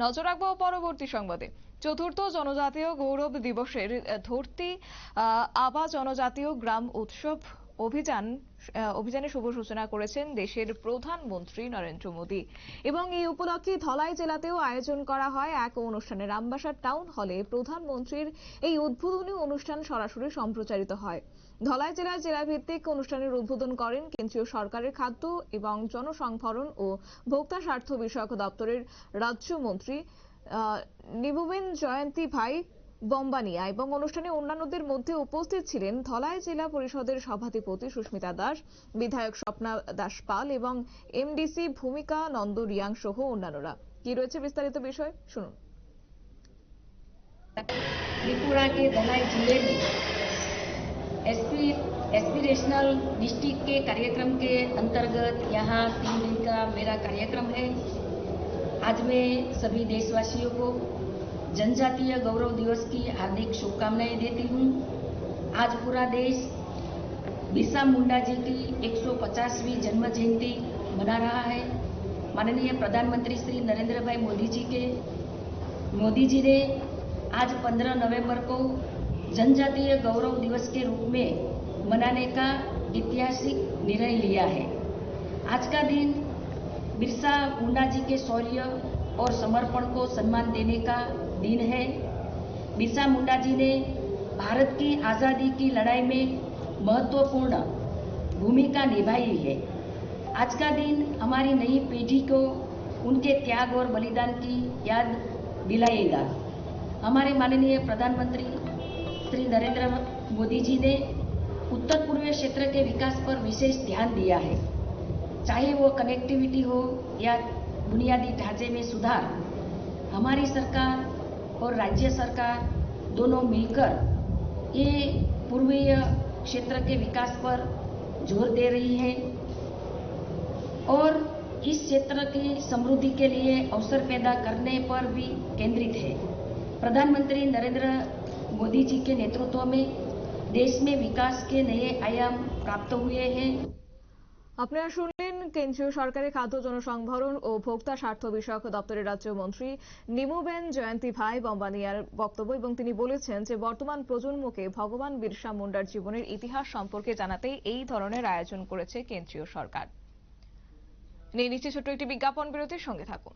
নজর রাখবো পরবর্তী সংবাদে। চতুর্থ জনজাতীয় গৌরব দিবসের ধরতি আবা জনজাতীয় গ্রাম উৎসব অভিযানের শুভ সূচনা করেছেন দেশের প্রধানমন্ত্রী নরেন্দ্র মোদী এবং এই উপলক্ষে ধলাই জেলাতেও আয়োজন করা হয় এক অনুষ্ঠানে। রামবাসার টাউন হলে প্রধানমন্ত্রীর এই উদ্বোধনী অনুষ্ঠান সরাসরি সম্প্রচারিত হয়। ধলাই জেলার জেলাভিত্তিক অনুষ্ঠানের উদ্বোধন করেন কেন্দ্রীয় সরকারের খাদ্য এবং জনসংভরণ ও ভোক্তা স্বার্থ বিষয়ক দপ্তরের রাজ্যমন্ত্রী নিমুবেন জয়ন্তী ভাই বম্বানিয়া এবং অনুষ্ঠানে অন্যান্যদের মধ্যে উপস্থিত ছিলেন ধলাই জেলা পরিষদের সভাধিপতি সুস্মিতা দাস, বিধায়ক স্বপ্না দাস পাল এবং এমডিসি ভূমিকা নন্দ রিয়াং সহ অন্যান্যরা। কি রয়েছে বিস্তারিত বিষয় শুনুন। त्रिपुरा के धलाई जिले में एस्पिरेशनल डिस्ट्रिक्ट के कार्यक्रम के अंतर्गत यहाँ 3 दिन का मेरा कार्यक्रम है। आज मैं सभी देशवासियों को जनजातीय गौरव दिवस की हार्दिक शुभकामनाएं देती हूँ। आज पूरा देश बिरसा मुंडा जी की 150वीं जन्म जयंती मना रहा है। माननीय प्रधानमंत्री श्री नरेंद्र भाई मोदी जी ने आज 15 नवंबर को जनजातीय गौरव दिवस के रूप में मनाने का ऐतिहासिक निर्णय लिया है। आज का दिन बिरसा मुंडा जी के शौर्य और समर्पण को सम्मान देने का दिन है। बिरसा मुंडा जी ने भारत की आज़ादी की लड़ाई में महत्वपूर्ण भूमिका निभाई है। आज का दिन हमारी नई पीढ़ी को उनके त्याग और बलिदान की याद दिलाएगा। हमारे माननीय प्रधानमंत्री श्री नरेंद्र मोदी जी ने उत्तर पूर्वी क्षेत्र के विकास पर विशेष ध्यान दिया है। चाहे वो कनेक्टिविटी हो या बुनियादी ढांचे में सुधार, हमारी सरकार और राज्य सरकार दोनों मिलकर ये पूर्वीय क्षेत्र के विकास पर जोर दे रही है और इस क्षेत्र की समृद्धि के लिए अवसर पैदा करने पर भी केंद्रित है। प्रधानमंत्री नरेंद्र मोदी जी के नेतृत्व में देश में विकास के नए आयाम प्राप्त हुए हैं। আপনারা শুনলেন কেন্দ্রীয় সরকারের খাদ্য জনসংভরণ ও ভোক্তা স্বার্থ বিষয়ক দপ্তরের রাজ্যমন্ত্রী নিমুবেন জয়ন্তী ভাই বম্বানিয়ার বক্তব্য এবং তিনি বলেছেন যে বর্তমান প্রজন্মকে ভগবান বিরসা মুন্ডার জীবনের ইতিহাস সম্পর্কে জানাতেই এই ধরনের আয়োজন করেছে কেন্দ্রীয় সরকার। নিয়ে নিচ্ছে ছোট্ট একটি বিজ্ঞাপন বিরতির সঙ্গে থাকুন।